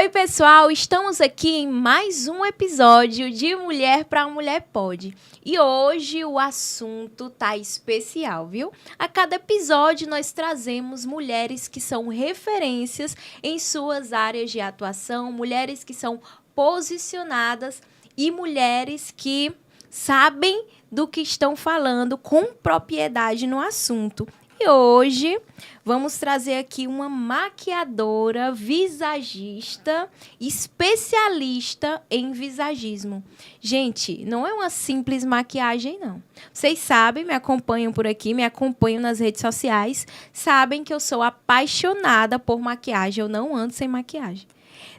Oi, pessoal! Estamos aqui em mais um episódio de Mulher para Mulher Pode. E hoje o assunto tá especial, viu? A cada episódio nós trazemos mulheres que são referências em suas áreas de atuação, mulheres que são posicionadas e mulheres que sabem do que estão falando com propriedade no assunto. E hoje vamos trazer aqui uma maquiadora, visagista, especialista em visagismo. Gente, não é uma simples maquiagem, não. Vocês sabem, me acompanham por aqui, me acompanham nas redes sociais, sabem que eu sou apaixonada por maquiagem, eu não ando sem maquiagem.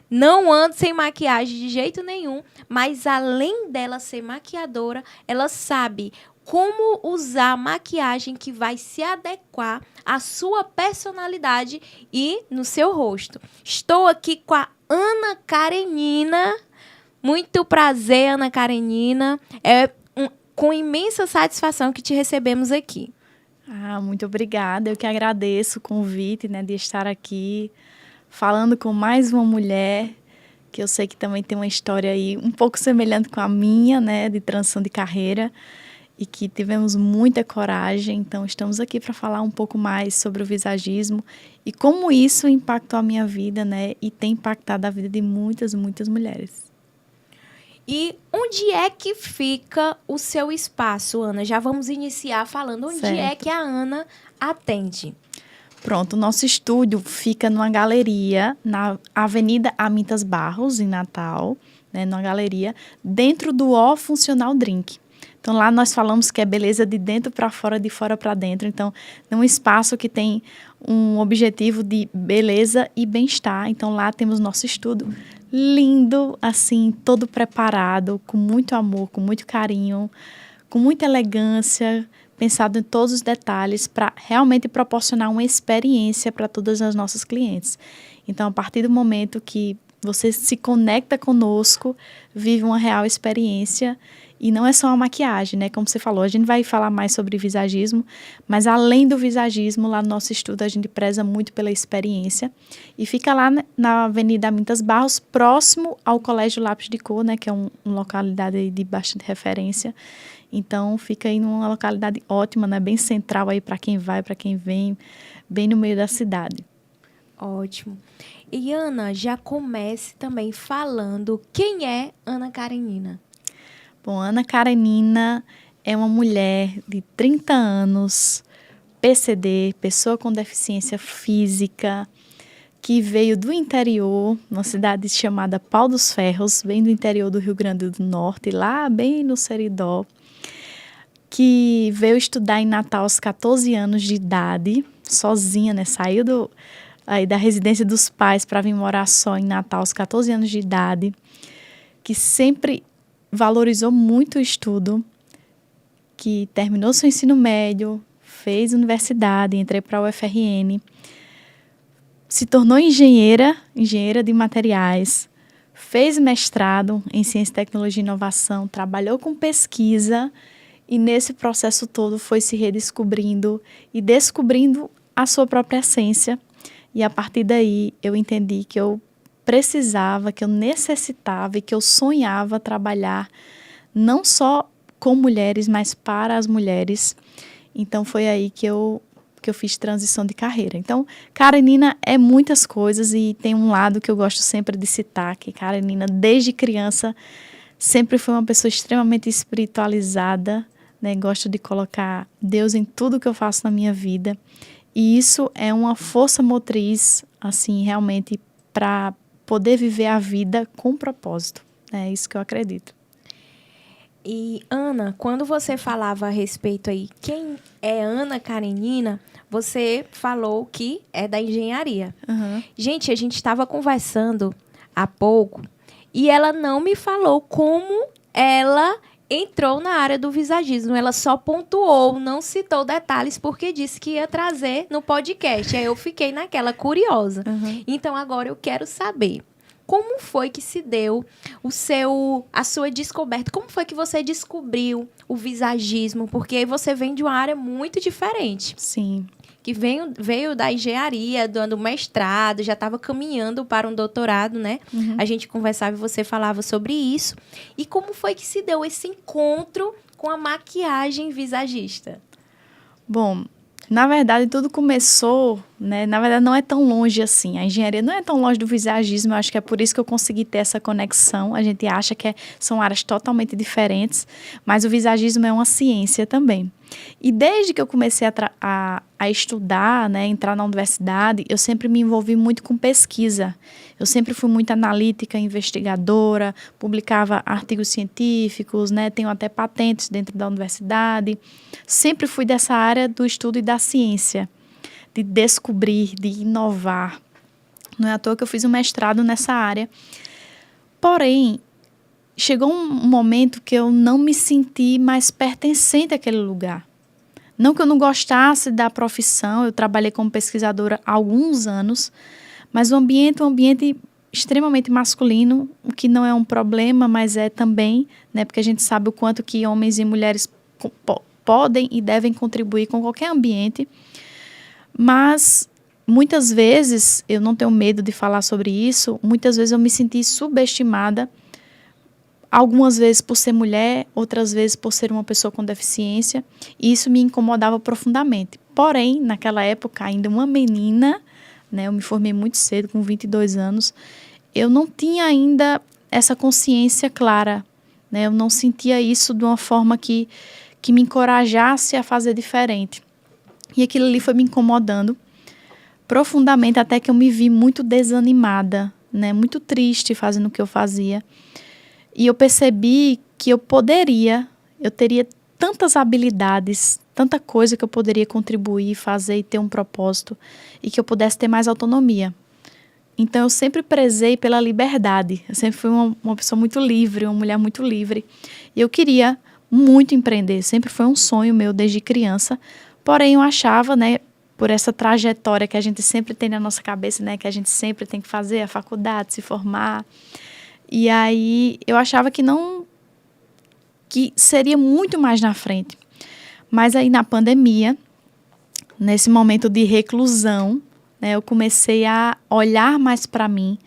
Não ando sem maquiagem de jeito nenhum, mas além dela ser maquiadora, ela sabe como usar a maquiagem que vai se adequar à sua personalidade e no seu rosto. Estou aqui com a Ana Karenina. Muito prazer, Ana Karenina. É com imensa satisfação que te recebemos aqui. Muito obrigada. Eu que agradeço o convite, de estar aqui falando com mais uma mulher que eu sei que também tem uma história aí um pouco semelhante com a minha, de transição de carreira. E que tivemos muita coragem, então estamos aqui para falar um pouco mais sobre o visagismo e como isso impactou a minha vida, e tem impactado a vida de muitas, muitas mulheres. E onde é que fica o seu espaço, Ana? Já vamos iniciar falando onde é que a Ana atende. Pronto, o nosso estúdio fica numa galeria na Avenida Amintas Barros, em Natal, numa galeria, dentro do O Funcional Drink. Então, lá nós falamos que é beleza de dentro para fora, de fora para dentro. Então, é um espaço que tem um objetivo de beleza e bem-estar. Então, lá temos nosso estúdio lindo, assim, todo preparado, com muito amor, com muito carinho, com muita elegância, pensado em todos os detalhes para realmente proporcionar uma experiência para todas as nossas clientes. Então, a partir do momento que você se conecta conosco, vive uma real experiência. E não é só uma maquiagem, como você falou, a gente vai falar mais sobre visagismo, mas além do visagismo, lá no nosso estudo a gente preza muito pela experiência e fica lá na Avenida Amintas Barros, próximo ao Colégio Lápis de Cor, que é uma localidade de bastante referência. Então fica aí numa localidade ótima, bem central aí para quem vai, para quem vem, bem no meio da cidade. Ótimo. E Ana, já comece também falando quem é Ana Karenina. Bom, Ana Karenina é uma mulher de 30 anos, PCD, pessoa com deficiência física, que veio do interior, uma cidade chamada Pau dos Ferros, bem do interior do Rio Grande do Norte, lá bem no Seridó, que veio estudar em Natal aos 14 anos de idade, sozinha, saiu aí da residência dos pais para vir morar só em Natal aos 14 anos de idade, que sempre valorizou muito o estudo, que terminou seu ensino médio, fez universidade, entrei para a UFRN, se tornou engenheira de materiais, fez mestrado em Ciência, Tecnologia e Inovação, trabalhou com pesquisa e nesse processo todo foi se redescobrindo e descobrindo a sua própria essência. E a partir daí eu entendi que eu precisava, que eu necessitava e que eu sonhava trabalhar não só com mulheres, mas para as mulheres. Então, foi aí que eu fiz transição de carreira. Então, Karenina é muitas coisas e tem um lado que eu gosto sempre de citar, que Karenina, desde criança, sempre foi uma pessoa extremamente espiritualizada, Gosto de colocar Deus em tudo que eu faço na minha vida. E isso é uma força motriz, assim, realmente, para poder viver a vida com propósito. É isso que eu acredito. E, Ana, quando você falava a respeito aí, quem é Ana Karenina, você falou que é da engenharia. Uhum. Gente, a gente estava conversando há pouco e ela não me falou como ela entrou na área do visagismo. Ela só pontuou, não citou detalhes, porque disse que ia trazer no podcast. Aí eu fiquei naquela curiosa. Uhum. Então, agora eu quero saber, como foi que se deu a sua descoberta? Como foi que você descobriu o visagismo? Porque você vem de uma área muito diferente. Sim. que veio da engenharia, do mestrado, já estava caminhando para um doutorado, né? A gente conversava e você falava sobre isso. E como foi que se deu esse encontro com a maquiagem visagista? Bom, na verdade, tudo começou, né? Na verdade, não é tão longe assim. A engenharia não é tão longe do visagismo. Eu acho que é por isso que eu consegui ter essa conexão. A gente acha que são áreas totalmente diferentes, mas o visagismo é uma ciência também. E desde que eu comecei a estudar, né, entrar na universidade, eu sempre me envolvi muito com pesquisa. Eu sempre fui muito analítica, investigadora, publicava artigos científicos, né, tenho até patentes dentro da universidade. Sempre fui dessa área do estudo e da ciência, de descobrir, de inovar. Não é à toa que eu fiz um mestrado nessa área. Porém, chegou um momento que eu não me senti mais pertencente àquele lugar. Não que eu não gostasse da profissão, eu trabalhei como pesquisadora há alguns anos, mas o ambiente é um ambiente extremamente masculino, o que não é um problema, mas é também, né, porque a gente sabe o quanto que homens e mulheres podem e devem contribuir com qualquer ambiente, mas muitas vezes, eu não tenho medo de falar sobre isso, muitas vezes eu me senti subestimada, algumas vezes por ser mulher, outras vezes por ser uma pessoa com deficiência, e isso me incomodava profundamente. Porém, naquela época, ainda uma menina, né, eu me formei muito cedo, com 22 anos, eu não tinha ainda essa consciência clara, né, eu não sentia isso de uma forma que me encorajasse a fazer diferente. E aquilo ali foi me incomodando profundamente, até que eu me vi muito desanimada, né, muito triste fazendo o que eu fazia. E eu percebi que eu teria tantas habilidades, tanta coisa que eu poderia contribuir, fazer e ter um propósito, e que eu pudesse ter mais autonomia. Então, eu sempre prezei pela liberdade. Eu sempre fui uma pessoa muito livre, uma mulher muito livre. E eu queria muito empreender, sempre foi um sonho meu desde criança. Porém, eu achava, né, por essa trajetória que a gente sempre tem na nossa cabeça, né, que a gente sempre tem que fazer a faculdade, se formar. E aí eu achava que seria muito mais na frente. Mas aí na pandemia, nesse momento de reclusão, né, eu comecei a olhar mais para mim,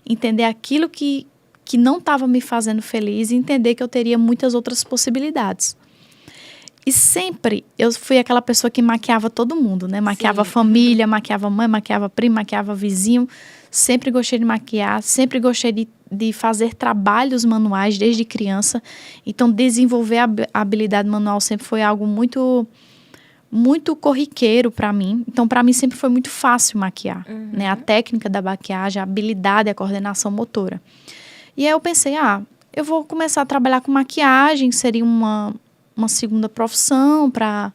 entender aquilo que não estava me fazendo feliz e entender que eu teria muitas outras possibilidades. E sempre eu fui aquela pessoa que maquiava todo mundo, né? Maquiava a família, maquiava mãe, maquiava primo, maquiava vizinho. Sempre gostei de maquiar, sempre gostei de fazer trabalhos manuais desde criança. Então, desenvolver a habilidade manual sempre foi algo muito, muito corriqueiro para mim. Então, para mim, sempre foi muito fácil maquiar, né? A técnica da maquiagem, a habilidade, a coordenação motora. E aí eu pensei, eu vou começar a trabalhar com maquiagem, seria uma segunda profissão para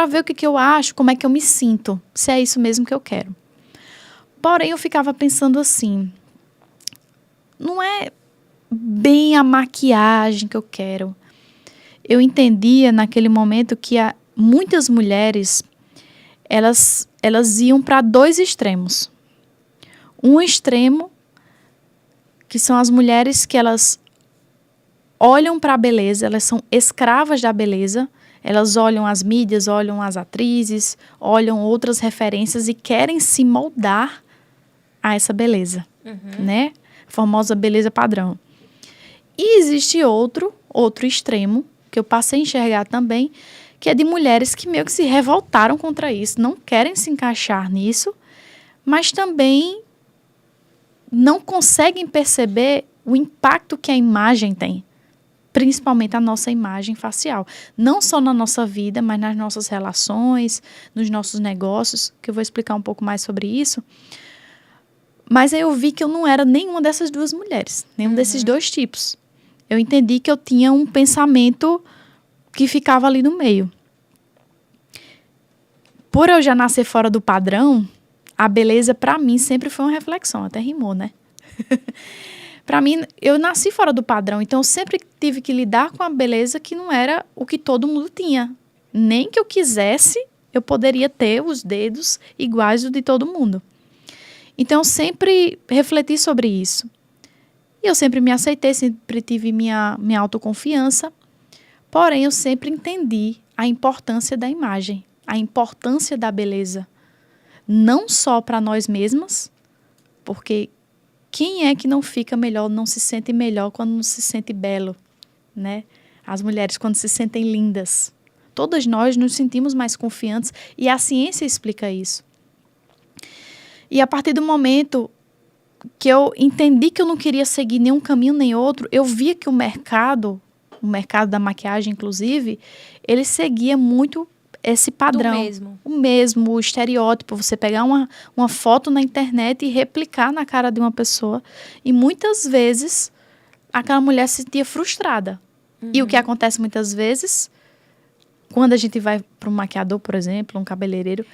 ver o que eu acho, como é que eu me sinto, se é isso mesmo que eu quero. Porém, eu ficava pensando assim, não é bem a maquiagem que eu quero. Eu entendia naquele momento que muitas mulheres, elas iam para dois extremos. Um extremo, que são as mulheres que elas olham para a beleza, elas são escravas da beleza, elas olham as mídias, olham as atrizes, olham outras referências e querem se moldar a essa beleza, né? A famosa beleza padrão. E existe outro extremo, que eu passei a enxergar também, que é de mulheres que meio que se revoltaram contra isso, não querem se encaixar nisso, mas também não conseguem perceber o impacto que a imagem tem. Principalmente a nossa imagem facial. Não só na nossa vida, mas nas nossas relações, nos nossos negócios, que eu vou explicar um pouco mais sobre isso. Mas aí eu vi que eu não era nenhuma dessas duas mulheres, nenhum desses dois tipos. Eu entendi que eu tinha um pensamento que ficava ali no meio. Por eu já nascer fora do padrão, a beleza para mim sempre foi uma reflexão, até rimou, né? Para mim, eu nasci fora do padrão, então eu sempre tive que lidar com a beleza que não era o que todo mundo tinha. Nem que eu quisesse, eu poderia ter os dedos iguais ao de todo mundo. Então, eu sempre refleti sobre isso. E eu sempre me aceitei, sempre tive minha autoconfiança. Porém, eu sempre entendi a importância da imagem, a importância da beleza. Não só para nós mesmas, porque quem é que não fica melhor, não se sente melhor quando não se sente belo, né? As mulheres quando se sentem lindas. Todas nós nos sentimos mais confiantes e a ciência explica isso. E a partir do momento que eu entendi que eu não queria seguir nenhum caminho nem outro, eu via que o mercado da maquiagem, inclusive, ele seguia muito esse padrão. O mesmo, o estereótipo. Você pegar uma foto na internet e replicar na cara de uma pessoa. E muitas vezes, aquela mulher se sentia frustrada. E o que acontece muitas vezes, quando a gente vai para um maquiador, por exemplo, um cabeleireiro,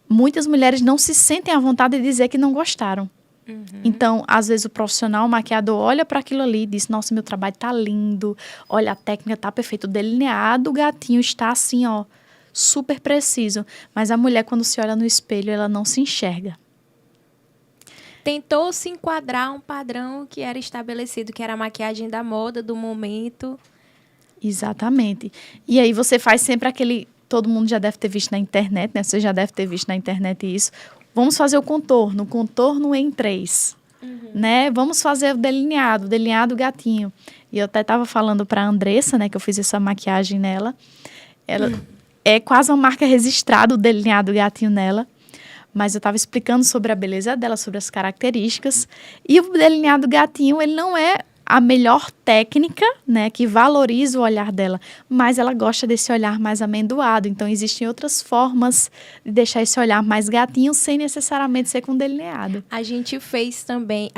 muitas mulheres não se sentem à vontade de dizer que não gostaram. Então, às vezes o profissional, o maquiador, olha para aquilo ali e diz, nossa, meu trabalho tá lindo, olha, a técnica tá perfeita, o delineado, o gatinho está assim, ó, super preciso. Mas a mulher, quando se olha no espelho, ela não se enxerga. Tentou se enquadrar um padrão que era estabelecido, que era a maquiagem da moda, do momento. Exatamente. E aí você faz sempre aquele... Todo mundo já deve ter visto na internet, né? Você já deve ter visto na internet isso. Vamos fazer o contorno em 3, né? Vamos fazer o delineado gatinho. E eu até estava falando para a Andressa, né, que eu fiz essa maquiagem nela. Ela é quase uma marca registrada, o delineado gatinho nela. Mas eu estava explicando sobre a beleza dela, sobre as características. E o delineado gatinho, ele não é a melhor técnica, né, que valoriza o olhar dela, mas ela gosta desse olhar mais amendoado. Então, existem outras formas de deixar esse olhar mais gatinho sem necessariamente ser com delineado. A gente fez também,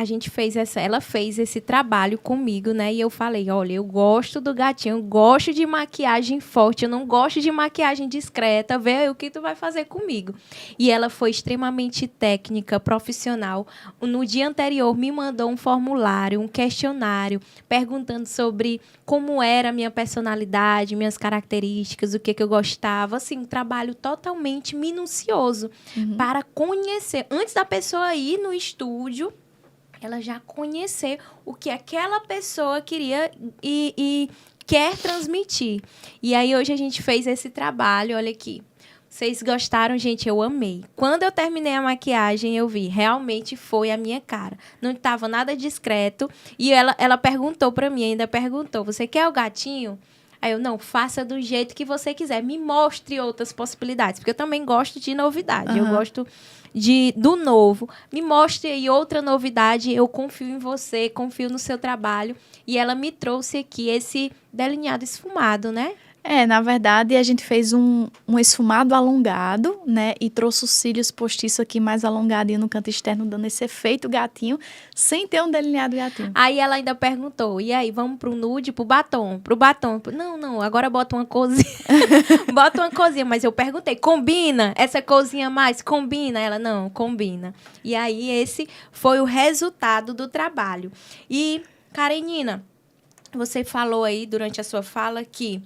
ela fez esse trabalho comigo, né? E eu falei, olha, eu gosto do gatinho, eu gosto de maquiagem forte, eu não gosto de maquiagem discreta, vê aí o que tu vai fazer comigo. E ela foi extremamente técnica, profissional. No dia anterior, me mandou um formulário, um questionário, perguntando sobre como era a minha personalidade, minhas características, o que eu gostava. Assim, um trabalho totalmente minucioso para conhecer. Antes da pessoa ir no estúdio, ela já conhecer o que aquela pessoa queria e quer transmitir. E aí, hoje a gente fez esse trabalho, olha aqui. Vocês gostaram, gente? Eu amei. Quando eu terminei a maquiagem, eu vi. Realmente foi a minha cara. Não estava nada discreto. E ela perguntou para mim, ainda perguntou, você quer o gatinho? Aí eu, não, faça do jeito que você quiser. Me mostre outras possibilidades. Porque eu também gosto de novidade. Eu gosto do novo. Me mostre aí outra novidade. Eu confio em você, confio no seu trabalho. E ela me trouxe aqui esse delineado esfumado, né? Na verdade, a gente fez um esfumado alongado, né? E trouxe os cílios postiços aqui mais alongadinho no canto externo, dando esse efeito gatinho, sem ter um delineado gatinho. Aí ela ainda perguntou, e aí, vamos pro nude, pro batom? Não, agora bota uma corzinha. Bota uma corzinha, mas eu perguntei, combina? Essa corzinha mais, combina? Ela, não, combina. E aí, esse foi o resultado do trabalho. E, Karenina, você falou aí durante a sua fala que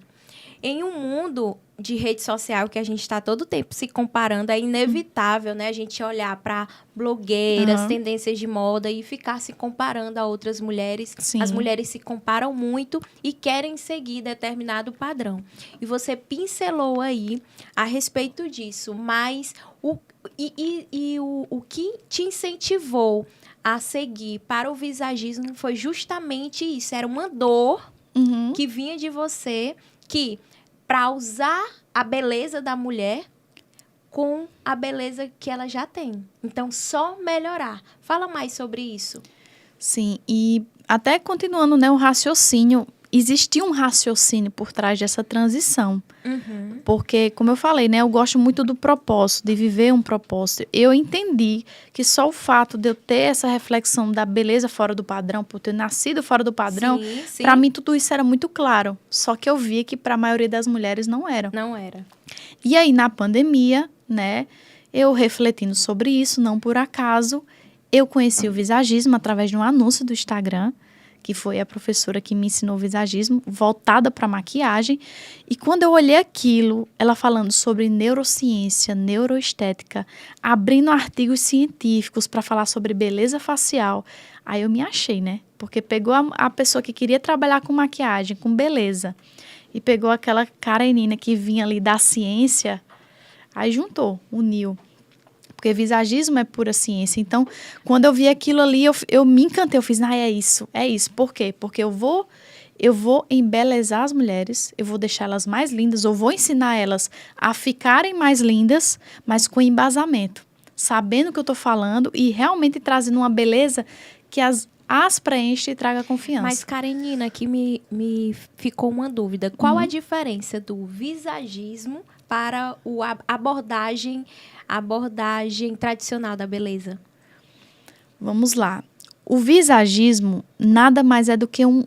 em um mundo de rede social que a gente está todo tempo se comparando, é inevitável, né, a gente olhar para blogueiras, tendências de moda e ficar se comparando a outras mulheres. Sim. As mulheres se comparam muito e querem seguir determinado padrão. E você pincelou aí a respeito disso, mas o que te incentivou a seguir para o visagismo foi justamente isso. Era uma dor que vinha de você, que para usar a beleza da mulher com a beleza que ela já tem. Então, só melhorar. Fala mais sobre isso. Sim, e até continuando, né, o raciocínio, existia um raciocínio por trás dessa transição. Porque, como eu falei, né, eu gosto muito do propósito, de viver um propósito. Eu entendi que só o fato de eu ter essa reflexão da beleza fora do padrão, por ter nascido fora do padrão, para mim tudo isso era muito claro. Só que eu via que para a maioria das mulheres não era. Não era. E aí, na pandemia, né, eu refletindo sobre isso, não por acaso, eu conheci o visagismo através de um anúncio do Instagram, que foi a professora que me ensinou visagismo, voltada para maquiagem. E quando eu olhei aquilo, ela falando sobre neurociência, neuroestética, abrindo artigos científicos para falar sobre beleza facial, aí eu me achei, né? Porque pegou a pessoa que queria trabalhar com maquiagem, com beleza, e pegou aquela Karenina que vinha ali da ciência. Aí juntou, uniu. Porque visagismo é pura ciência. Então, quando eu vi aquilo ali, eu me encantei. Eu fiz, é isso, é isso. Por quê? Porque eu vou embelezar as mulheres, eu vou deixar elas mais lindas, eu vou ensinar elas a ficarem mais lindas, mas com embasamento. Sabendo o que eu estou falando e realmente trazendo uma beleza que as preenche e traga confiança. Mas, Karenina, aqui me ficou uma dúvida. Qual a diferença do visagismo para a abordagem tradicional da beleza? Vamos lá. O visagismo nada mais é do que um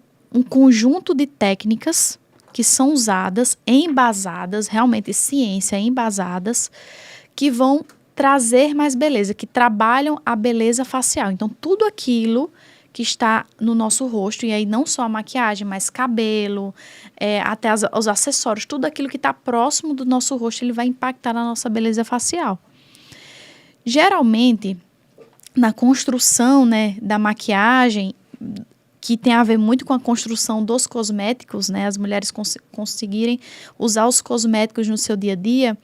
conjunto de técnicas que são usadas, embasadas, realmente ciência, embasadas, que vão trazer mais beleza, que trabalham a beleza facial. Então, tudo aquilo que está no nosso rosto, e aí não só a maquiagem, mas cabelo, até os acessórios, tudo aquilo que está próximo do nosso rosto, ele vai impactar na nossa beleza facial. Geralmente, na construção, né, da maquiagem, que tem a ver muito com a construção dos cosméticos, né, as mulheres conseguirem usar os cosméticos no seu dia a dia,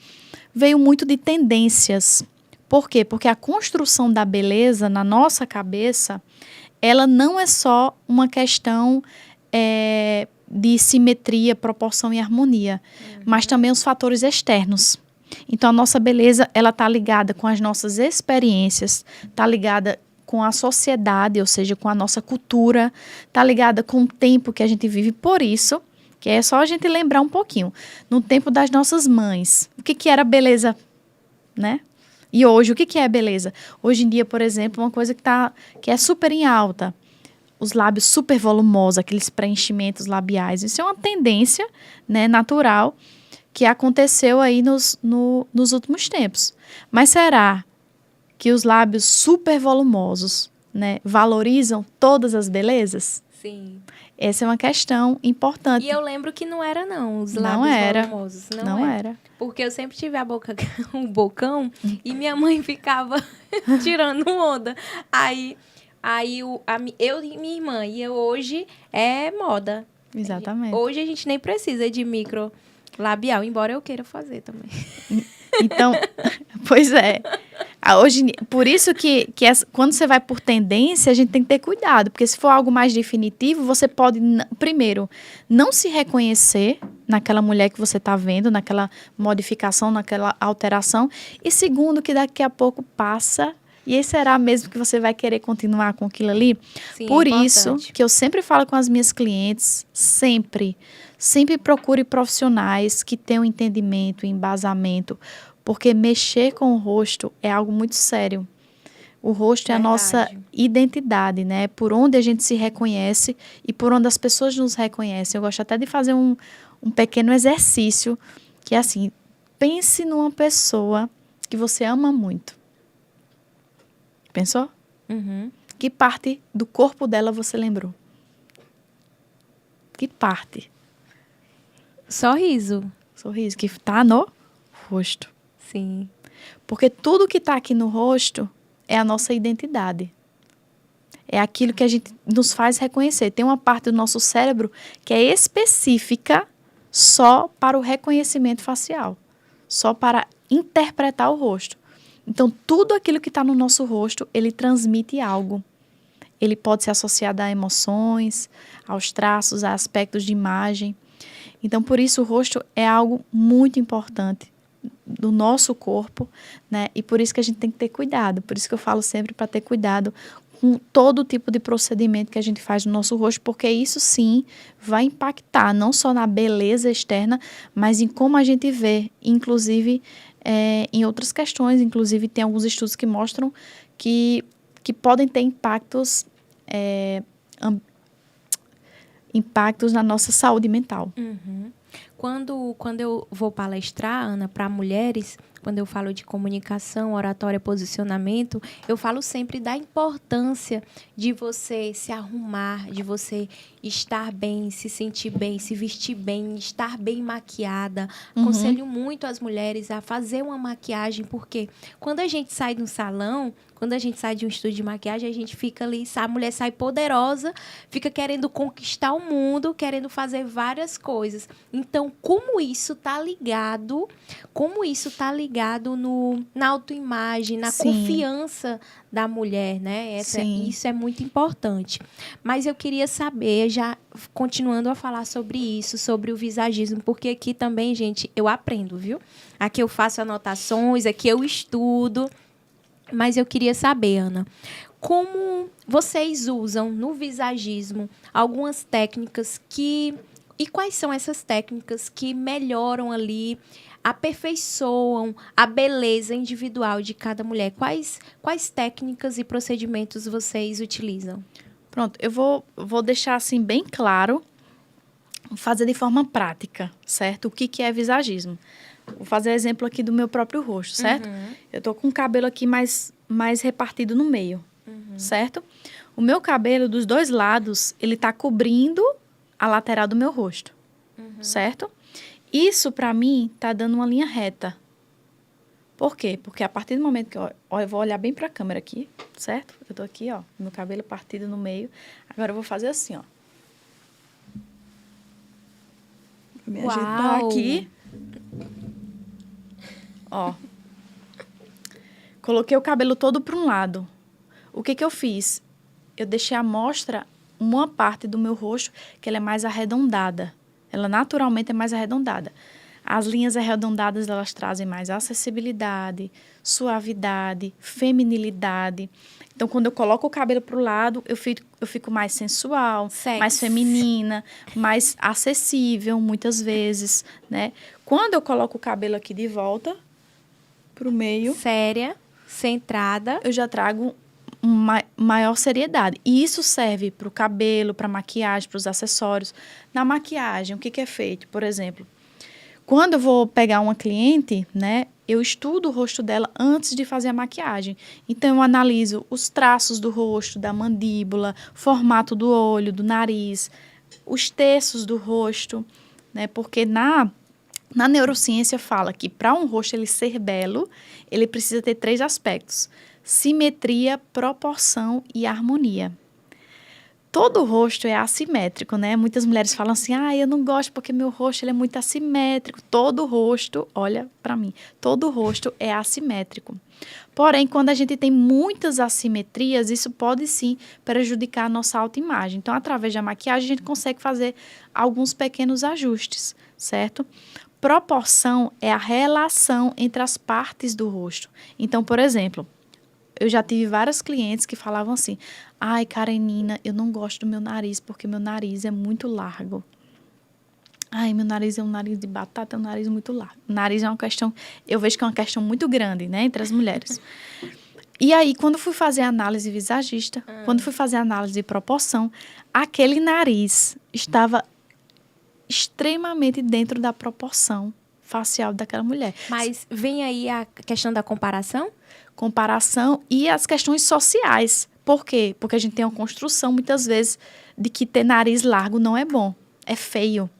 veio muito de tendências. Por quê? Porque a construção da beleza na nossa cabeça, ela não é só uma questão de simetria, proporção e harmonia, mas também os fatores externos. Então, a nossa beleza, ela está ligada com as nossas experiências, está ligada com a sociedade, ou seja, com a nossa cultura, está ligada com o tempo que a gente vive. Por isso, que é só a gente lembrar um pouquinho, no tempo das nossas mães, o que era beleza, né? E hoje, o que é beleza? Hoje em dia, por exemplo, uma coisa que é super em alta, os lábios super volumosos, aqueles preenchimentos labiais. Isso é uma tendência, né, natural, que aconteceu aí nos últimos tempos. Mas será que os lábios super volumosos, né, valorizam todas as belezas? Sim. Essa é uma questão importante. E eu lembro que não era, não, os lábios volumosos. Não era. Porque eu sempre tive um bocão e minha mãe ficava tirando onda. Aí eu e minha irmã, e hoje é moda. Exatamente. Hoje a gente nem precisa de micro labial, embora eu queira fazer também. Então, pois é. Hoje, por isso que quando você vai por tendência, a gente tem que ter cuidado. Porque se for algo mais definitivo, você pode, primeiro, não se reconhecer naquela mulher que você está vendo, naquela modificação, naquela alteração. E segundo, que daqui a pouco passa. E aí será mesmo que você vai querer continuar com aquilo ali? Sim, por importante. Isso que eu sempre falo com as minhas clientes, sempre procure profissionais que tenham entendimento, embasamento, porque mexer com o rosto é algo muito sério. O rosto é a nossa identidade, né? Por onde a gente se reconhece e por onde as pessoas nos reconhecem. Eu gosto até de fazer um pequeno exercício, que é assim, pense numa pessoa que você ama muito. Pensou? Uhum. Que parte do corpo dela você lembrou? Que parte? Sorriso. Sorriso, que está no rosto. Sim. Porque tudo que está aqui no rosto é a nossa identidade. É aquilo que a gente nos faz reconhecer. Tem uma parte do nosso cérebro que é específica só para o reconhecimento facial. Só para interpretar o rosto. Então, tudo aquilo que está no nosso rosto, ele transmite algo. Ele pode ser associado a emoções, aos traços, a aspectos de imagem. Então, por isso, o rosto é algo muito importante do nosso corpo, né? E por isso que a gente tem que ter cuidado. Por isso que eu falo sempre para ter cuidado com todo tipo de procedimento que a gente faz no nosso rosto, porque isso sim vai impactar não só na beleza externa, mas em como a gente vê, inclusive em outras questões. Inclusive tem alguns estudos que mostram que podem ter impactos na nossa saúde mental. Uhum. Quando eu vou palestrar, Ana, para mulheres, quando eu falo de comunicação, oratória, posicionamento, eu falo sempre da importância de você se arrumar, de você estar bem, se sentir bem, se vestir bem, estar bem maquiada. Aconselho muito as mulheres a fazer uma maquiagem, porque quando a gente sai de um salão, quando a gente sai de um estúdio de maquiagem, a gente fica ali, a mulher sai poderosa, fica querendo conquistar o mundo, querendo fazer várias coisas. Então, como isso está ligado ligado na autoimagem, na Sim. confiança da mulher, né? Sim. Isso é muito importante. Mas eu queria saber, já continuando a falar sobre isso, sobre o visagismo, porque aqui também, gente, eu aprendo, viu? Aqui eu faço anotações, aqui eu estudo. Mas eu queria saber, Ana, como vocês usam no visagismo algumas técnicas e quais são essas técnicas que melhoram ali, aperfeiçoam a beleza individual de cada mulher? Quais técnicas e procedimentos vocês utilizam? Pronto, eu vou deixar assim bem claro, fazer de forma prática, certo? O que é visagismo? Vou fazer exemplo aqui do meu próprio rosto, certo? Eu tô com o cabelo aqui mais repartido no meio, certo? O meu cabelo dos dois lados, ele tá cobrindo a lateral do meu rosto, certo? Isso, pra mim, tá dando uma linha reta. Por quê? Porque a partir do momento que eu vou olhar bem pra câmera aqui, certo? Eu tô aqui, ó, meu cabelo partido no meio. Agora eu vou fazer assim, ó. Vou me ajeitar aqui. Ó. Coloquei o cabelo todo para um lado. O que eu fiz? Eu deixei à mostra uma parte do meu rosto que ela é mais arredondada. Ela naturalmente é mais arredondada. As linhas arredondadas, elas trazem mais acessibilidade, suavidade, feminilidade. Então, quando eu coloco o cabelo para o lado, eu fico mais sensual, mais feminina, mais acessível, muitas vezes, né? Quando eu coloco o cabelo aqui de volta para o meio... Séria, centrada. Eu já trago maior seriedade. E isso serve para o cabelo, para a maquiagem, para os acessórios. Na maquiagem, o que é feito? Por exemplo, quando eu vou pegar uma cliente, né, eu estudo o rosto dela antes de fazer a maquiagem. Então, eu analiso os traços do rosto, da mandíbula, formato do olho, do nariz, os terços do rosto, né, porque na neurociência fala que para um rosto ele ser belo, ele precisa ter 3 aspectos: simetria, proporção e harmonia. Todo rosto é assimétrico, né? Muitas mulheres falam assim, eu não gosto porque meu rosto ele é muito assimétrico. Todo rosto, olha para mim, todo rosto é assimétrico. Porém, quando a gente tem muitas assimetrias, isso pode sim prejudicar a nossa autoimagem. Então, através da maquiagem, a gente consegue fazer alguns pequenos ajustes, certo? Proporção é a relação entre as partes do rosto. Então, por exemplo, eu já tive várias clientes que falavam assim, Karenina, eu não gosto do meu nariz porque meu nariz é muito largo. Meu nariz é um nariz de batata, é um nariz muito largo. O nariz é uma questão, eu vejo que é uma questão muito grande, né, entre as mulheres. E aí, quando fui fazer a análise visagista, quando fui fazer a análise de proporção, aquele nariz estava extremamente dentro da proporção facial daquela mulher. Mas vem aí a questão da comparação? Comparação e as questões sociais. Por quê? Porque a gente tem uma construção, muitas vezes, de que ter nariz largo não é bom. É feio.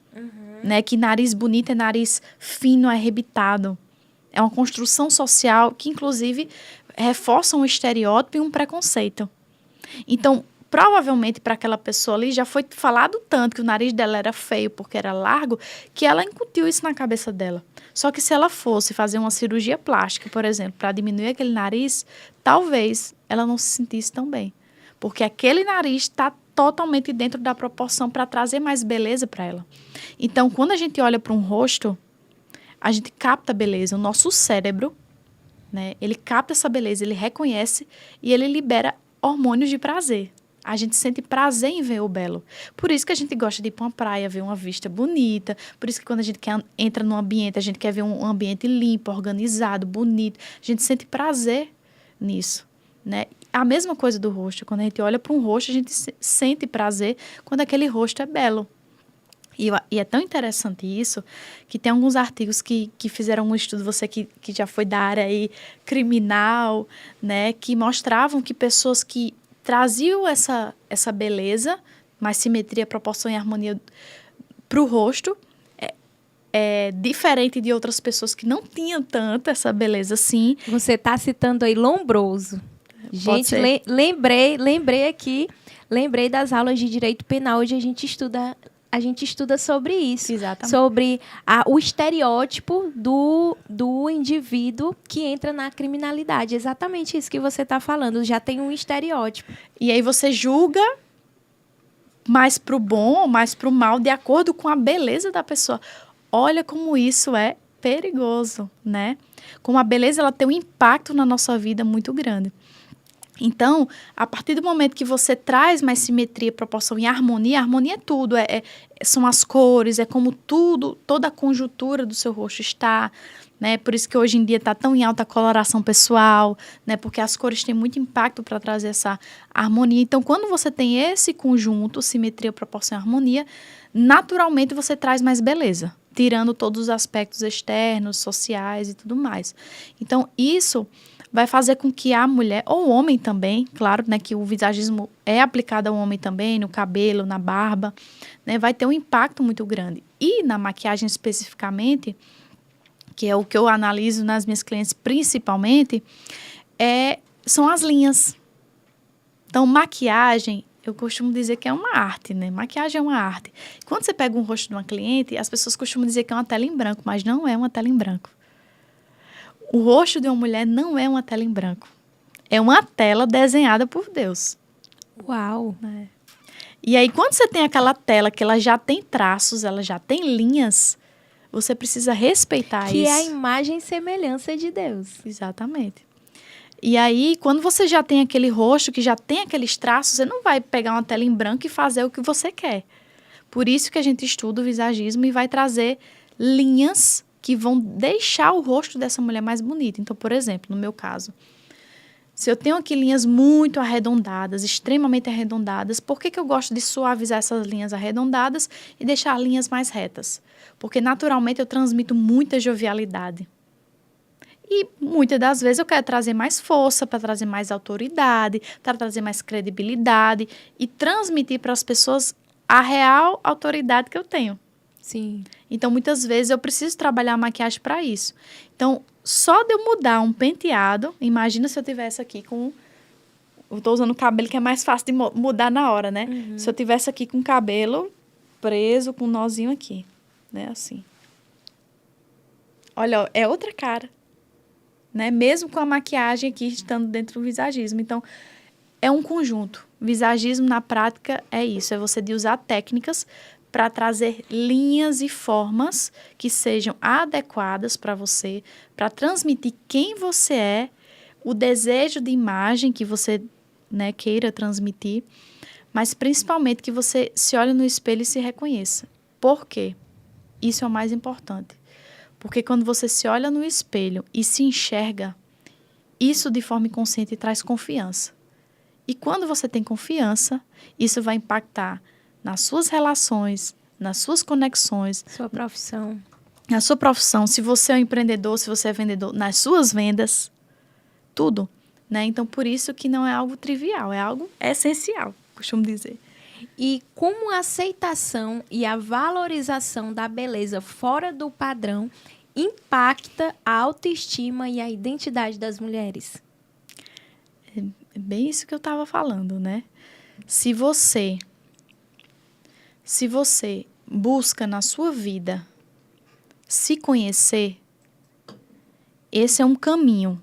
Né? Que nariz bonito é nariz fino, arrebitado. É uma construção social que, inclusive, reforça um estereótipo e um preconceito. Então, provavelmente, para aquela pessoa ali, já foi falado tanto que o nariz dela era feio porque era largo, que ela incutiu isso na cabeça dela. Só que se ela fosse fazer uma cirurgia plástica, por exemplo, para diminuir aquele nariz, talvez ela não se sentisse tão bem. Porque aquele nariz está totalmente dentro da proporção para trazer mais beleza para ela. Então, quando a gente olha para um rosto, a gente capta a beleza. O nosso cérebro, né, ele capta essa beleza, ele reconhece e ele libera hormônios de prazer. A gente sente prazer em ver o belo. Por isso que a gente gosta de ir para uma praia, ver uma vista bonita. Por isso que quando a gente entra num ambiente, a gente quer ver um ambiente limpo, organizado, bonito. A gente sente prazer nisso, né? A mesma coisa do rosto. Quando a gente olha para um rosto, a gente sente prazer quando aquele rosto é belo. E é tão interessante isso, que tem alguns artigos que fizeram um estudo, você que já foi da área aí criminal, né? Que mostravam que pessoas que traziam essa beleza, mais simetria, proporção e harmonia para o rosto, diferente de outras pessoas que não tinham tanto essa beleza assim. Você está citando aí Lombroso. Gente, lembrei aqui, lembrei das aulas de direito penal, onde a gente estuda a gente estuda sobre isso. Exatamente. Sobre o estereótipo do indivíduo que entra na criminalidade. Exatamente isso que você está falando. Já tem um estereótipo. E aí você julga mais pro bom ou mais pro mal, de acordo com a beleza da pessoa. Olha como isso é perigoso, né? Como a beleza, ela tem um impacto na nossa vida muito grande. Então, a partir do momento que você traz mais simetria, proporção e harmonia é tudo, são as cores, é como tudo, toda a conjuntura do seu rosto está, né? Por isso que hoje em dia está tão em alta a coloração pessoal, né? Porque as cores têm muito impacto para trazer essa harmonia. Então, quando você tem esse conjunto, simetria, proporção e harmonia, naturalmente você traz mais beleza, tirando todos os aspectos externos, sociais e tudo mais. Então, isso vai fazer com que a mulher, ou o homem também, claro, né, que o visagismo é aplicado ao homem também, no cabelo, na barba, né, vai ter um impacto muito grande. E na maquiagem especificamente, que é o que eu analiso nas minhas clientes principalmente, são as linhas. Então, maquiagem, eu costumo dizer que é uma arte, né? Maquiagem é uma arte. Quando você pega um rosto de uma cliente, as pessoas costumam dizer que é uma tela em branco, mas não é uma tela em branco. O rosto de uma mulher não é uma tela em branco. É uma tela desenhada por Deus. Uau! E aí, quando você tem aquela tela que ela já tem traços, ela já tem linhas, você precisa respeitar isso. Que é a imagem e semelhança de Deus. Exatamente. E aí, quando você já tem aquele rosto, que já tem aqueles traços, você não vai pegar uma tela em branco e fazer o que você quer. Por isso que a gente estuda o visagismo e vai trazer linhas que vão deixar o rosto dessa mulher mais bonito. Então, por exemplo, no meu caso, se eu tenho aqui linhas muito arredondadas, extremamente arredondadas, por que eu gosto de suavizar essas linhas arredondadas e deixar linhas mais retas? Porque, naturalmente, eu transmito muita jovialidade. E, muitas das vezes, eu quero trazer mais força, para trazer mais autoridade, para trazer mais credibilidade e transmitir para as pessoas a real autoridade que eu tenho. Sim. Então, muitas vezes, eu preciso trabalhar a maquiagem para isso. Então, só de eu mudar um penteado, imagina se eu tivesse aqui com... Eu estou usando o cabelo que é mais fácil de mudar na hora, né? Uhum. Se eu tivesse aqui com o cabelo preso, com um nozinho aqui, né? Assim. Olha, é outra cara, né? Mesmo com a maquiagem aqui estando dentro do visagismo. Então, é um conjunto. Visagismo, na prática, é isso. É você de usar técnicas para trazer linhas e formas que sejam adequadas para você, para transmitir quem você é, o desejo de imagem que você, né, queira transmitir, mas principalmente que você se olhe no espelho e se reconheça. Por quê? Isso é o mais importante. Porque quando você se olha no espelho e se enxerga, isso de forma inconsciente traz confiança. E quando você tem confiança, isso vai impactar nas suas relações, nas suas conexões. Sua profissão. Na sua profissão, se você é um empreendedor, se você é vendedor, nas suas vendas, tudo, né? Então, por isso que não é algo trivial, é algo essencial, costumo dizer. E como a aceitação e a valorização da beleza fora do padrão impacta a autoestima e a identidade das mulheres? É bem isso que eu estava falando, né? Se você busca na sua vida se conhecer, esse é um caminho.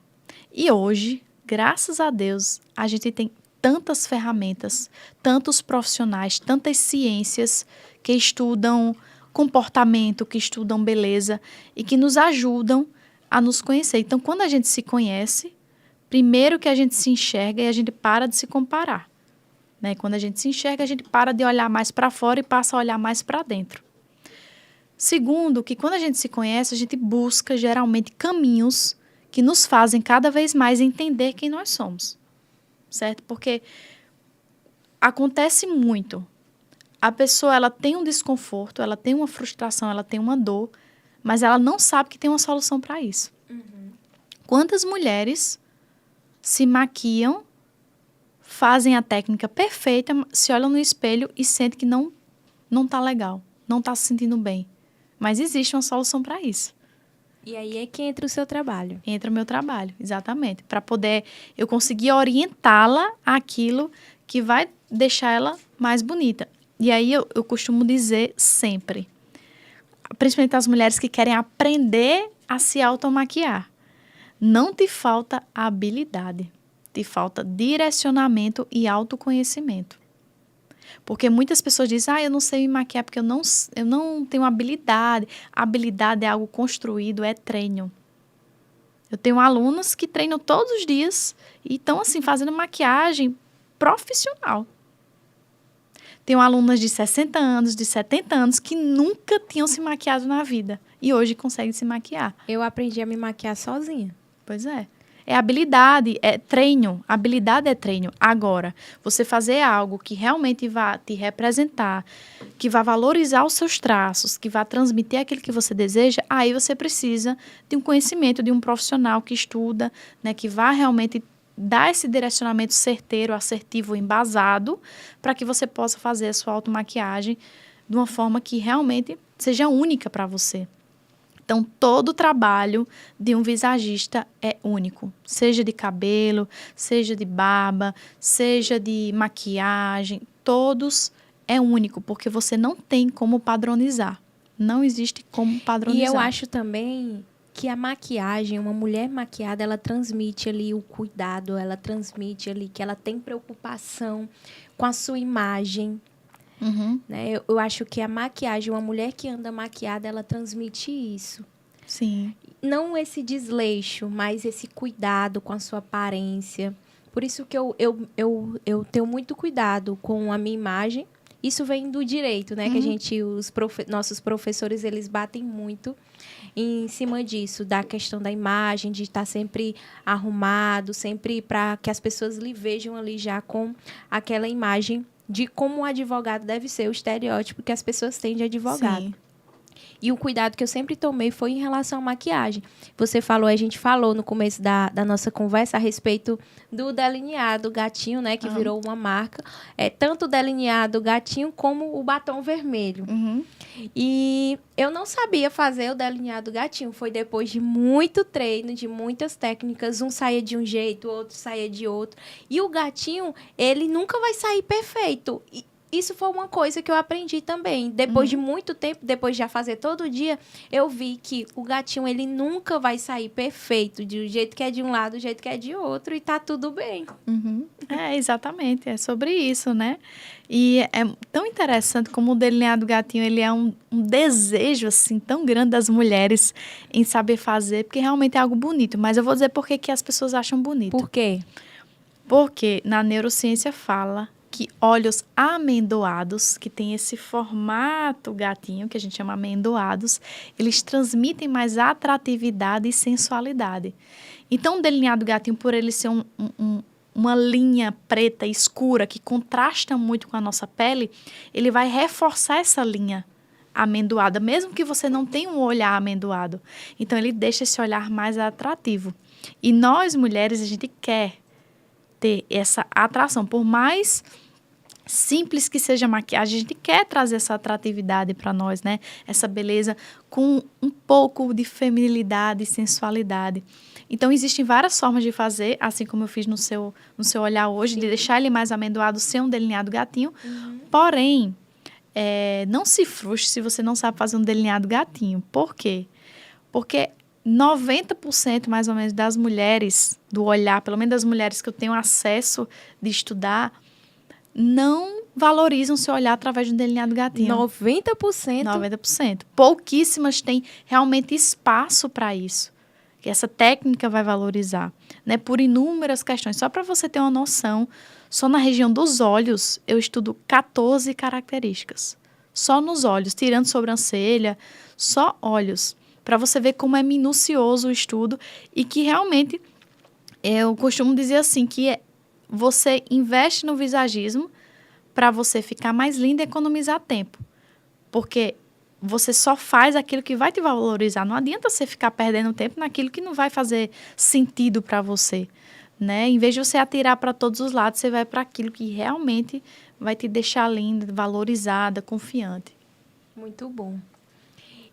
E hoje, graças a Deus, a gente tem tantas ferramentas, tantos profissionais, tantas ciências que estudam comportamento, que estudam beleza e que nos ajudam a nos conhecer. Então, quando a gente se conhece, primeiro que a gente se enxerga e a gente para de se comparar. Né? Quando a gente se enxerga, a gente para de olhar mais para fora e passa a olhar mais para dentro. Segundo, que quando a gente se conhece, a gente busca geralmente caminhos que nos fazem cada vez mais entender quem nós somos. Certo? Porque acontece muito. A pessoa, ela tem um desconforto, ela tem uma frustração, ela tem uma dor, mas ela não sabe que tem uma solução para isso. Uhum. Quantas mulheres se maquiam, fazem a técnica perfeita, se olham no espelho e sentem que não está legal, não está se sentindo bem. Mas existe uma solução para isso. E aí é que entra o seu trabalho. Entra o meu trabalho, exatamente. Para poder eu conseguir orientá-la àquilo que vai deixar ela mais bonita. E aí eu costumo dizer sempre, principalmente as mulheres que querem aprender a se automaquiar, não te falta habilidade, te falta direcionamento e autoconhecimento. Porque muitas pessoas dizem, eu não sei me maquiar porque eu não tenho habilidade. Habilidade é algo construído, é treino. Eu tenho alunos que treinam todos os dias e estão, assim, fazendo maquiagem profissional. Tenho alunas de 60 anos, de 70 anos, que nunca tinham se maquiado na vida e hoje conseguem se maquiar. Eu aprendi a me maquiar sozinha. Pois é. É habilidade, é treino. Habilidade é treino. Agora, você fazer algo que realmente vá te representar, que vá valorizar os seus traços, que vá transmitir aquilo que você deseja, aí você precisa de um conhecimento, de um profissional que estuda, né, que vá realmente dar esse direcionamento certeiro, assertivo, embasado, para que você possa fazer a sua automaquiagem de uma forma que realmente seja única para você. Então, todo o trabalho de um visagista é único. Seja de cabelo, seja de barba, seja de maquiagem, todos é único, porque você não tem como padronizar. Não existe como padronizar. E eu acho também que a maquiagem, uma mulher maquiada, ela transmite ali o cuidado, ela transmite ali que ela tem preocupação com a sua imagem. Uhum. Né? Eu acho que a maquiagem, uma mulher que anda maquiada, ela transmite isso. Sim. Não esse desleixo, mas esse cuidado com a sua aparência. Por isso que eu tenho muito cuidado com a minha imagem. Isso vem do direito, né? Que a gente, nossos professores, eles batem muito em cima disso, da questão da imagem, de estar sempre arrumado, sempre para que as pessoas lhe vejam ali já com aquela imagem de como um advogado deve ser, o estereótipo que as pessoas têm de advogado. Sim. E o cuidado que eu sempre tomei foi em relação à maquiagem. A gente falou no começo da nossa conversa a respeito do delineado gatinho, né? Que virou uma marca. Tanto o delineado gatinho como o batom vermelho. Uhum. E eu não sabia fazer o delineado gatinho. Foi depois de muito treino, de muitas técnicas. Um saía de um jeito, o outro saía de outro. E o gatinho, ele nunca vai sair perfeito. E isso foi uma coisa que eu aprendi também. Depois de muito tempo, depois de já fazer todo dia, eu vi que o gatinho, ele nunca vai sair perfeito. Do jeito que é de um lado, do jeito que é de outro. E tá tudo bem. Uhum. Exatamente. É sobre isso, né? E é tão interessante como o delineado gatinho, ele é um desejo, assim, tão grande das mulheres em saber fazer, porque realmente é algo bonito. Mas eu vou dizer por que as pessoas acham bonito. Por quê? Porque na neurociência fala que olhos amendoados, que tem esse formato gatinho, que a gente chama amendoados, eles transmitem mais atratividade e sensualidade. Então, o delineado gatinho, por ele ser uma linha preta escura que contrasta muito com a nossa pele, ele vai reforçar essa linha amendoada, mesmo que você não tenha um olhar amendoado. Então, ele deixa esse olhar mais atrativo. E nós, mulheres, a gente quer ter essa atração, por mais simples que seja a maquiagem, a gente quer trazer essa atratividade para nós, né? Essa beleza com um pouco de feminilidade e sensualidade. Então, existem várias formas de fazer, assim como eu fiz no seu olhar hoje, de deixar ele mais amendoado, ser um delineado gatinho. Porém, não se frustre se você não sabe fazer um delineado gatinho. Por quê? Porque 90% mais ou menos das mulheres, do olhar, pelo menos das mulheres que eu tenho acesso de estudar, não valorizam seu olhar através de um delineado gatinho. 90%? 90%. Pouquíssimas têm realmente espaço para isso. Que essa técnica vai valorizar, né? Por inúmeras questões. Só para você ter uma noção, só na região dos olhos eu estudo 14 características. Só nos olhos, tirando sobrancelha, só olhos. Para você ver como é minucioso o estudo e que realmente, eu costumo dizer assim, que você investe no visagismo para você ficar mais linda e economizar tempo. Porque você só faz aquilo que vai te valorizar. Não adianta você ficar perdendo tempo naquilo que não vai fazer sentido para você, né? Em vez de você atirar para todos os lados, você vai para aquilo que realmente vai te deixar linda, valorizada, confiante. Muito bom.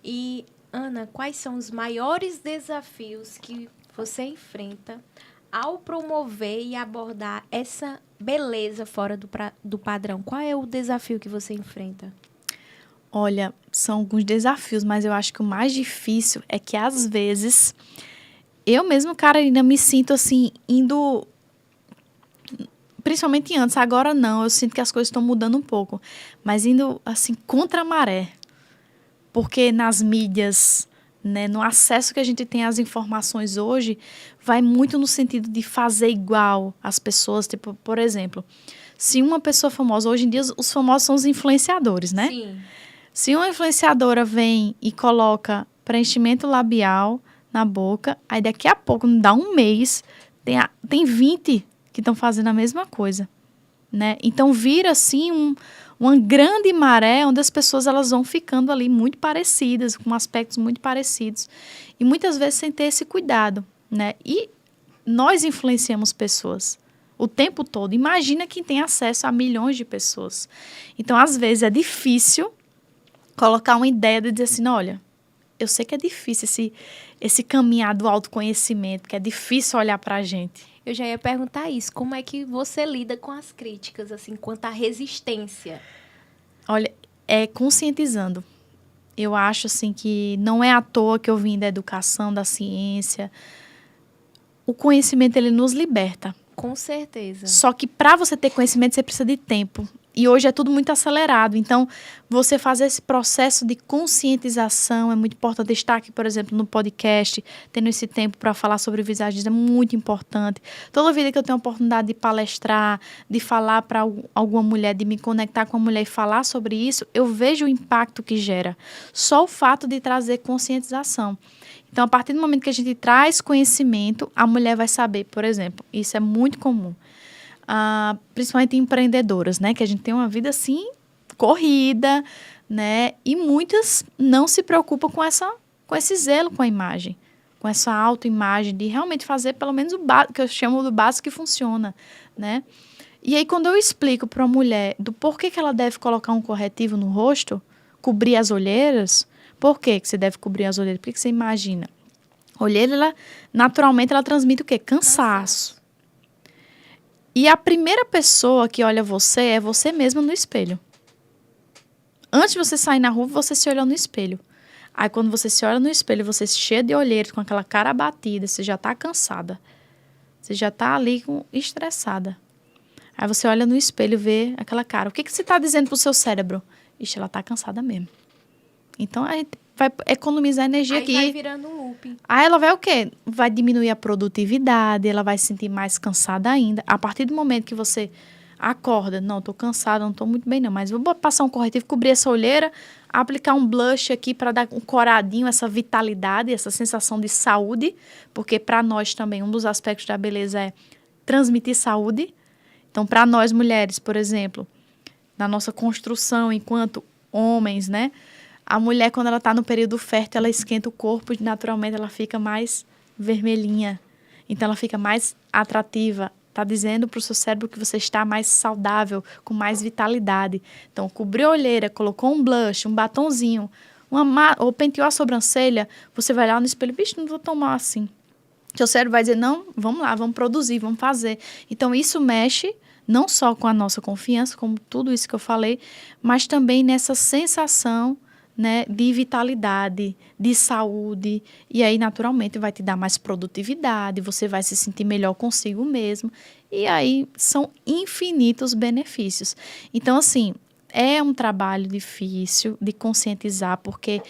E, Ana, quais são os maiores desafios que você enfrenta ao promover e abordar essa beleza fora do padrão? Qual é o desafio que você enfrenta? Olha, são alguns desafios, mas eu acho que o mais difícil é que, às vezes, eu mesmo, cara, ainda me sinto assim, indo... Principalmente antes, agora não, eu sinto que as coisas estão mudando um pouco. Mas indo, assim, contra a maré. Porque nas mídias, né, no acesso que a gente tem às informações hoje, vai muito no sentido de fazer igual às pessoas. Tipo, por exemplo, se uma pessoa famosa... Hoje em dia, os famosos são os influenciadores, né? Sim. Se uma influenciadora vem e coloca preenchimento labial na boca, aí daqui a pouco, não dá um mês, tem 20 que estão fazendo a mesma coisa, né? Então, vira, assim, uma grande maré onde as pessoas elas vão ficando ali muito parecidas, com aspectos muito parecidos. E muitas vezes sem ter esse cuidado, né? E nós influenciamos pessoas o tempo todo. Imagina quem tem acesso a milhões de pessoas. Então, às vezes, é difícil colocar uma ideia de dizer assim, olha, eu sei que é difícil esse caminhar do autoconhecimento, que é difícil olhar para a gente. Eu já ia perguntar isso. Como é que você lida com as críticas, assim, quanto à resistência? Olha, é conscientizando. Eu acho, assim, que não é à toa que eu vim da educação, da ciência. O conhecimento, ele nos liberta. Com certeza. Só que para você ter conhecimento, você precisa de tempo. E hoje é tudo muito acelerado. Então, você fazer esse processo de conscientização é muito importante. Estar aqui, por exemplo, no podcast, tendo esse tempo para falar sobre visagismo é muito importante. Toda vida que eu tenho a oportunidade de palestrar, de falar para alguma mulher, de me conectar com a mulher e falar sobre isso, eu vejo o impacto que gera. Só o fato de trazer conscientização. Então, a partir do momento que a gente traz conhecimento, a mulher vai saber, por exemplo, isso é muito comum. Principalmente empreendedoras, né? Que a gente tem uma vida, assim, corrida, né? E muitas não se preocupam com esse zelo com a imagem, com essa autoimagem, de realmente fazer pelo menos o básico, que eu chamo do básico que funciona, né? E aí, quando eu explico para a mulher do porquê que ela deve colocar um corretivo no rosto, cobrir as olheiras, por que você deve cobrir as olheiras? Por que você imagina? Olheira, naturalmente, ela transmite o quê? Cansaço. E a primeira pessoa que olha você é você mesma no espelho. Antes de você sair na rua, você se olha no espelho. Aí, quando você se olha no espelho, você se cheia de olheiras, com aquela cara abatida, você já está cansada. Você já está ali estressada. Aí você olha no espelho e vê aquela cara. O que você está dizendo para o seu cérebro? Ixi, ela está cansada mesmo. Então, a gente vai economizar energia aqui. Aí vai virando um loop. Aí ela vai o quê? Vai diminuir a produtividade, ela vai se sentir mais cansada ainda. A partir do momento que você acorda, não, estou cansada, não estou muito bem não, mas vou passar um corretivo, cobrir essa olheira, aplicar um blush aqui para dar um coradinho, essa vitalidade, essa sensação de saúde, porque para nós também um dos aspectos da beleza é transmitir saúde. Então, para nós mulheres, por exemplo, na nossa construção enquanto homens, né? A mulher, quando ela está no período fértil, ela esquenta o corpo e, naturalmente, ela fica mais vermelhinha. Então, ela fica mais atrativa. Está dizendo para o seu cérebro que você está mais saudável, com mais vitalidade. Então, cobriu a olheira, colocou um blush, um batonzinho, ou penteou a sobrancelha, você vai lá no espelho, bicho, não vou tomar assim. Seu cérebro vai dizer, não, vamos lá, vamos produzir, vamos fazer. Então, isso mexe não só com a nossa confiança, como tudo isso que eu falei, mas também nessa sensação, né, de vitalidade, de saúde, e aí naturalmente vai te dar mais produtividade, você vai se sentir melhor consigo mesmo, e aí são infinitos benefícios. Então, assim, é um trabalho difícil de conscientizar, porque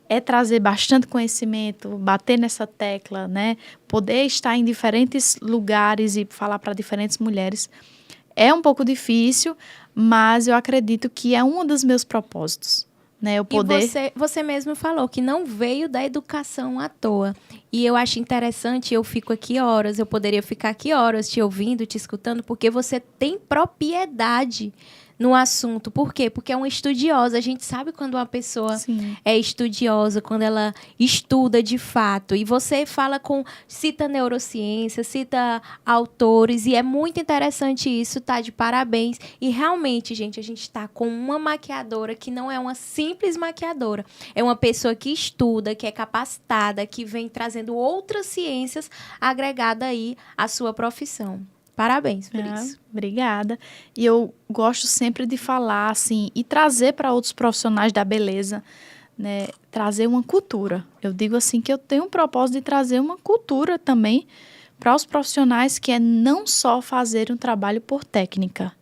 é trazer bastante conhecimento, bater nessa tecla, né, poder estar em diferentes lugares e falar para diferentes mulheres. É um pouco difícil, mas eu acredito que é um dos meus propósitos. Né, eu poder... E você mesmo falou que não veio da educação à toa. E eu acho interessante, eu fico aqui horas, eu poderia ficar aqui horas te ouvindo, te escutando, porque você tem propriedade no assunto. Por quê? Porque é uma estudiosa. A gente sabe quando uma pessoa Sim. é estudiosa, quando ela estuda de fato. E você cita neurociência, cita autores, e é muito interessante isso, tá? De parabéns. E realmente, gente, a gente está com uma maquiadora que não é uma simples maquiadora. É uma pessoa que estuda, que é capacitada, que vem trazendo outras ciências agregadas aí à sua profissão. Parabéns por isso. Obrigada. E eu gosto sempre de falar, assim, e trazer para outros profissionais da beleza, né, trazer uma cultura. Eu digo assim que eu tenho um propósito de trazer uma cultura também para os profissionais, que é não só fazer um trabalho por técnica,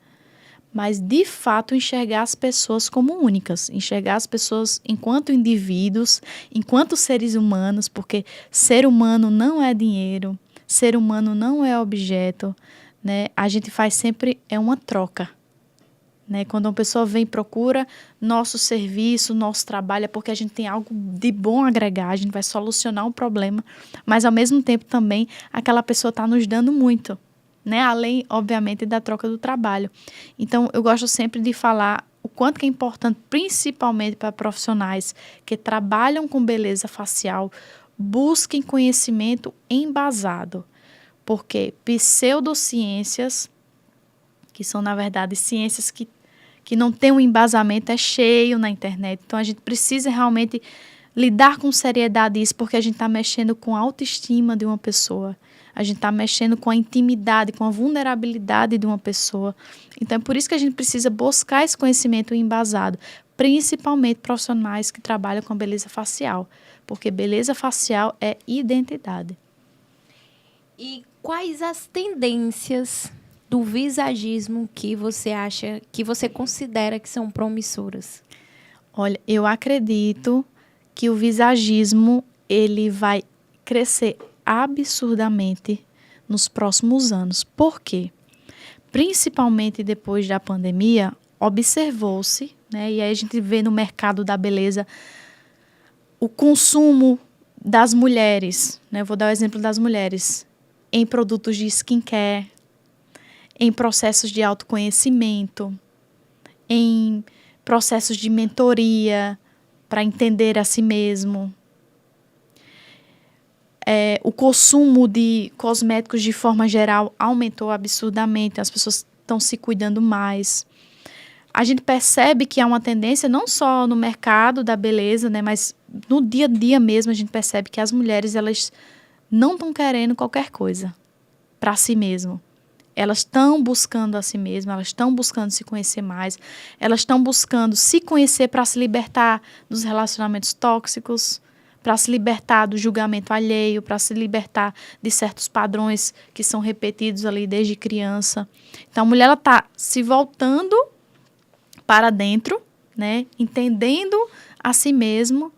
mas de fato enxergar as pessoas como únicas, enxergar as pessoas enquanto indivíduos, enquanto seres humanos, porque ser humano não é dinheiro, ser humano não é objeto, né? A gente faz sempre uma troca. Né? Quando uma pessoa vem e procura nosso serviço, nosso trabalho, é porque a gente tem algo de bom a agregar, a gente vai solucionar um problema, mas ao mesmo tempo também aquela pessoa está nos dando muito, né? Além, obviamente, da troca do trabalho. Então, eu gosto sempre de falar o quanto que é importante, principalmente para profissionais que trabalham com beleza facial, busquem conhecimento embasado, porque pseudociências, que são, na verdade, ciências que não têm um embasamento, é cheio na internet. Então, a gente precisa realmente lidar com seriedade isso, porque a gente está mexendo com a autoestima de uma pessoa. A gente está mexendo com a intimidade, com a vulnerabilidade de uma pessoa. Então, é por isso que a gente precisa buscar esse conhecimento embasado, principalmente profissionais que trabalham com beleza facial, porque beleza facial é identidade. E quais as tendências do visagismo que você acha, que você considera que são promissoras? Olha, eu acredito que o visagismo ele vai crescer absurdamente nos próximos anos. Por quê? Principalmente depois da pandemia, observou-se, né, e aí a gente vê no mercado da beleza o consumo das mulheres, né, vou dar o exemplo das mulheres, em produtos de skincare, em processos de autoconhecimento, em processos de mentoria para entender a si mesmo. O consumo de cosméticos de forma geral aumentou absurdamente, as pessoas estão se cuidando mais. A gente percebe que há uma tendência não só no mercado da beleza, né, mas no dia a dia mesmo a gente percebe que as mulheres elas não estão querendo qualquer coisa para si mesmo. Elas estão buscando a si mesmas, elas estão buscando se conhecer mais, elas estão buscando se conhecer para se libertar dos relacionamentos tóxicos, para se libertar do julgamento alheio, para se libertar de certos padrões que são repetidos ali desde criança. Então, a mulher está se voltando para dentro, né, entendendo a si mesmo,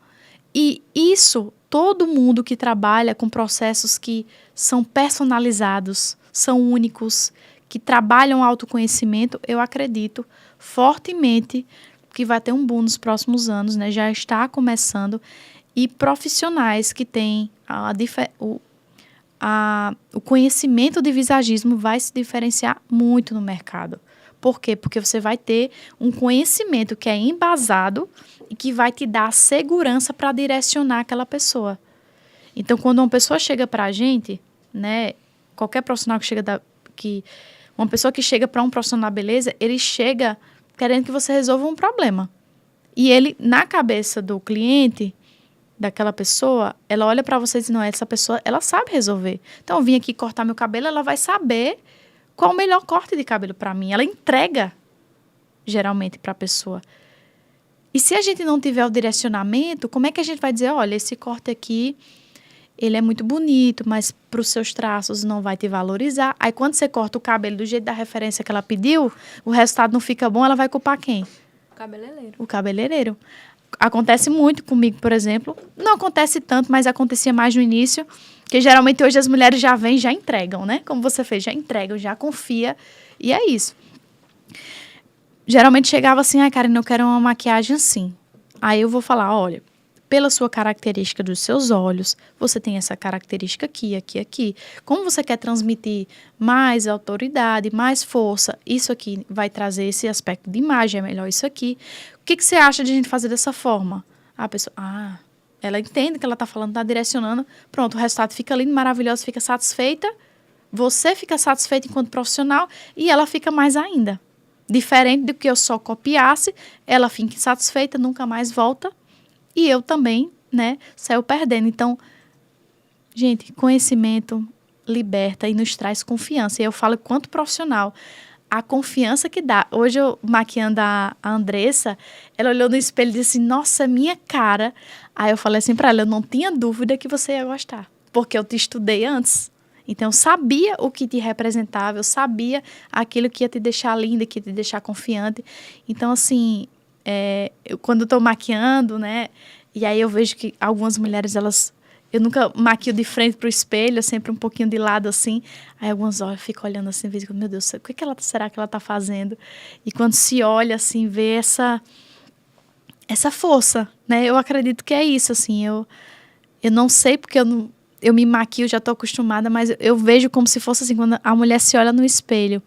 e isso, todo mundo que trabalha com processos que são personalizados, são únicos, que trabalham autoconhecimento, eu acredito fortemente que vai ter um boom nos próximos anos, né? Já está começando, e profissionais que têm o conhecimento de visagismo vai se diferenciar muito no mercado. Por quê? Porque você vai ter um conhecimento que é embasado e que vai te dar segurança para direcionar aquela pessoa. Então, quando uma pessoa chega para a gente, né, qualquer profissional que chega uma pessoa que chega para um profissional da beleza, ele chega querendo que você resolva um problema. E ele, na cabeça do cliente, daquela pessoa, ela olha para você e diz, não, essa pessoa, ela sabe resolver. Então, eu vim aqui cortar meu cabelo, ela vai saber qual o melhor corte de cabelo para mim. Ela entrega, geralmente, para a pessoa. E se a gente não tiver o direcionamento, como é que a gente vai dizer, olha, esse corte aqui, ele é muito bonito, mas para os seus traços não vai te valorizar. Aí, quando você corta o cabelo do jeito da referência que ela pediu, o resultado não fica bom, ela vai culpar quem? O cabeleireiro. O cabeleireiro. Acontece muito comigo, por exemplo. Não acontece tanto, mas acontecia mais no início, que geralmente hoje as mulheres já vêm, já entregam, né? Como você fez, já entregam, já confia, e é isso. Geralmente chegava assim, Karina, eu quero uma maquiagem assim. Aí eu vou falar, olha, pela sua característica dos seus olhos, você tem essa característica aqui, aqui, aqui. Como você quer transmitir mais autoridade, mais força, isso aqui vai trazer esse aspecto de imagem, é melhor isso aqui. O que você acha de a gente fazer dessa forma? A pessoa, ela entende que ela está falando, está direcionando. Pronto, o resultado fica lindo, maravilhoso, fica satisfeita. Você fica satisfeita enquanto profissional e ela fica mais ainda. Diferente do que eu só copiasse, ela fica insatisfeita, nunca mais volta. E eu também, né, saio perdendo. Então, gente, conhecimento liberta e nos traz confiança. E eu falo quanto profissional, a confiança que dá. Hoje eu maquiando a Andressa, ela olhou no espelho e disse assim, nossa, minha cara. Aí eu falei assim para ela, eu não tinha dúvida que você ia gostar, porque eu te estudei antes. Então eu sabia o que te representava, eu sabia aquilo que ia te deixar linda, que ia te deixar confiante. Então assim, quando eu tô maquiando, né, e aí eu vejo que algumas mulheres, eu nunca maquio de frente pro espelho, sempre um pouquinho de lado assim. Aí algumas horas eu fico olhando assim, meu Deus, o que será que ela tá fazendo? E quando se olha assim, vê essa força, né? Eu acredito que é isso, assim. Eu não sei porque eu me maquio, já tô acostumada, mas eu vejo como se fosse assim, quando a mulher se olha no espelho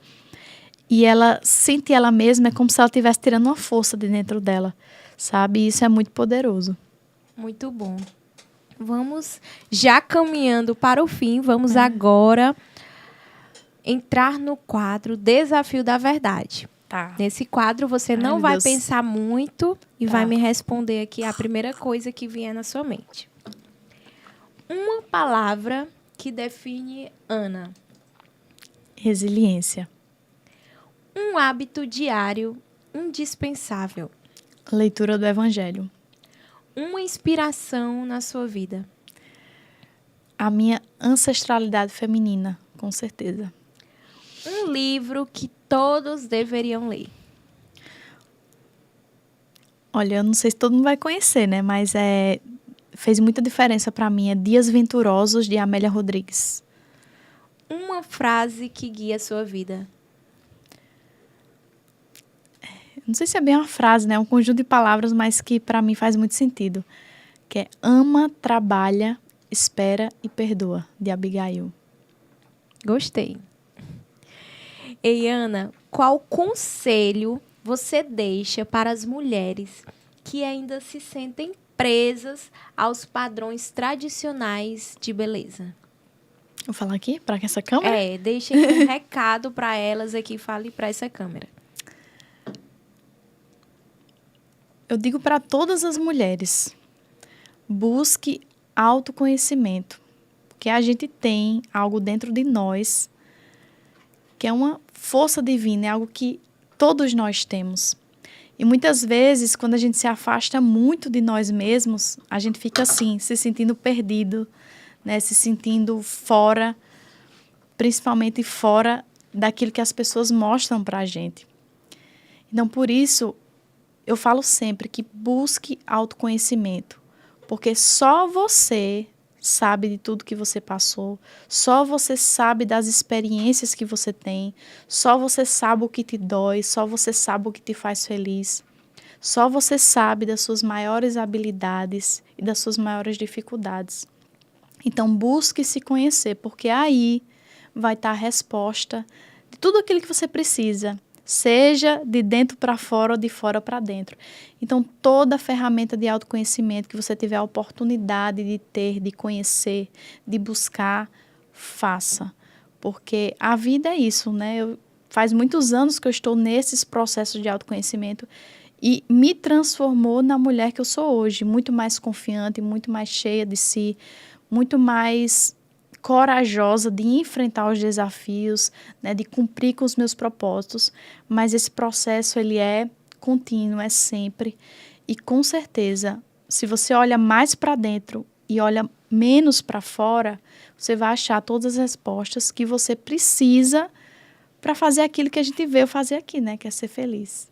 e ela sente ela mesma, é como se ela estivesse tirando uma força de dentro dela, sabe? E isso é muito poderoso. Muito bom. Vamos já caminhando para o fim, vamos agora entrar no quadro Desafio da Verdade. Tá. Nesse quadro você não vai pensar muito e vai me responder aqui a primeira coisa que vier na sua mente. Uma palavra que define Ana. Resiliência. Um hábito diário indispensável. Leitura do Evangelho. Uma inspiração na sua vida. A minha ancestralidade feminina, com certeza. Um livro que todos deveriam ler. Olha, eu não sei se todo mundo vai conhecer, né? Mas fez muita diferença para mim. É Dias Venturosos, de Amélia Rodrigues. Uma frase que guia a sua vida. Não sei se é bem uma frase, né? É um conjunto de palavras, mas que para mim faz muito sentido. Que é ama, trabalha, espera e perdoa, de Abigail. Gostei. Ei, Ana, qual conselho você deixa para as mulheres que ainda se sentem presas aos padrões tradicionais de beleza? Vou falar aqui para essa câmera? Deixa aqui um recado para elas aqui, fale para essa câmera. Eu digo para todas as mulheres, busque autoconhecimento, porque a gente tem algo dentro de nós que é uma força divina, é algo que todos nós temos. E muitas vezes, quando a gente se afasta muito de nós mesmos, a gente fica assim, se sentindo perdido, né? Se sentindo fora, principalmente fora daquilo que as pessoas mostram para a gente. Então, por isso, eu falo sempre que busque autoconhecimento, porque só você sabe de tudo que você passou, só você sabe das experiências que você tem, só você sabe o que te dói, só você sabe o que te faz feliz, só você sabe das suas maiores habilidades e das suas maiores dificuldades. Então, busque se conhecer, porque aí vai estar a resposta de tudo aquilo que você precisa, seja de dentro para fora ou de fora para dentro. Então, toda a ferramenta de autoconhecimento que você tiver a oportunidade de ter, de conhecer, de buscar, faça. Porque a vida é isso, né? Faz muitos anos que eu estou nesses processos de autoconhecimento e me transformou na mulher que eu sou hoje, muito mais confiante, muito mais cheia de si, muito mais corajosa de enfrentar os desafios, né, de cumprir com os meus propósitos, mas esse processo ele é contínuo, é sempre, e com certeza, se você olha mais para dentro e olha menos para fora, você vai achar todas as respostas que você precisa para fazer aquilo que a gente veio fazer aqui, né, que é ser feliz.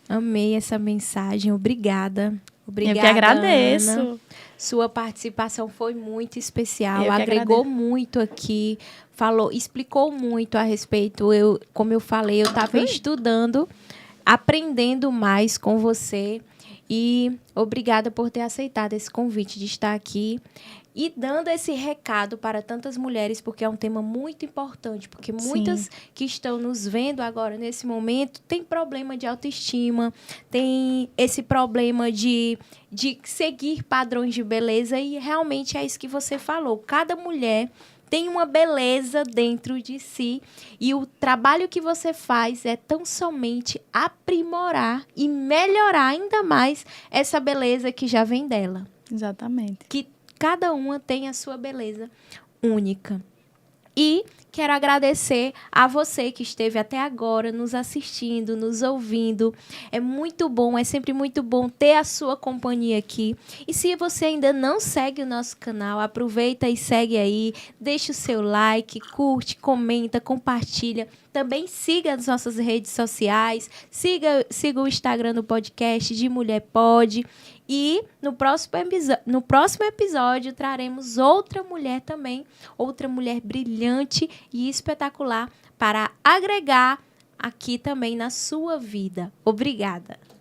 Amei essa mensagem, obrigada. Obrigada, eu que agradeço. Ana. Sua participação foi muito especial, agregou muito aqui, explicou muito a respeito. Como eu falei, eu estava estudando, aprendendo mais com você e obrigada por ter aceitado esse convite de estar aqui e dando esse recado para tantas mulheres, porque é um tema muito importante, porque muitas que estão nos vendo agora, nesse momento, têm problema de autoestima, tem esse problema de seguir padrões de beleza e realmente é isso que você falou. Cada mulher tem uma beleza dentro de si e o trabalho que você faz é tão somente aprimorar e melhorar ainda mais essa beleza que já vem dela. Exatamente. Que cada uma tem a sua beleza única. E quero agradecer a você que esteve até agora nos assistindo, nos ouvindo. É muito bom, é sempre muito bom ter a sua companhia aqui. E se você ainda não segue o nosso canal, aproveita e segue aí, deixa o seu like, curte, comenta, compartilha. Também siga as nossas redes sociais, siga o Instagram do podcast de Mulher Pode. E no próximo episódio traremos outra mulher também, outra mulher brilhante e espetacular para agregar aqui também na sua vida. Obrigada!